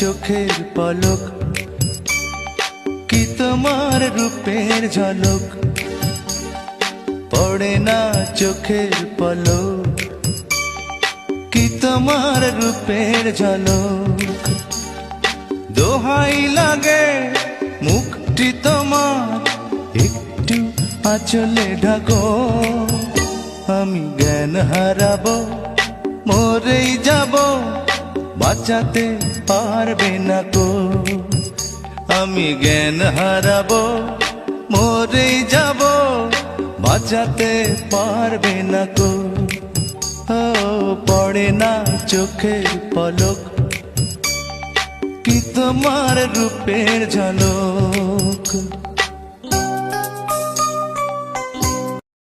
চোখের পলক, কি তোমার রূপের ঝলক, পড়ে না চোখের পলক, কি তোমার রূপের ঝলক। দোহাই লাগে মুখটি তোমার, একটু আঁচলে ঢাকো, আমি জ্ঞান হারাবো, মরেই যাব, বাঁচাতে পারবে না কো। আমি জ্ঞান হারাবো, মরেই যাব, বাঁচাতে পারবে না কো। ও পড়ে না চোখের পলক, কি তোমার রূপের ঝলক।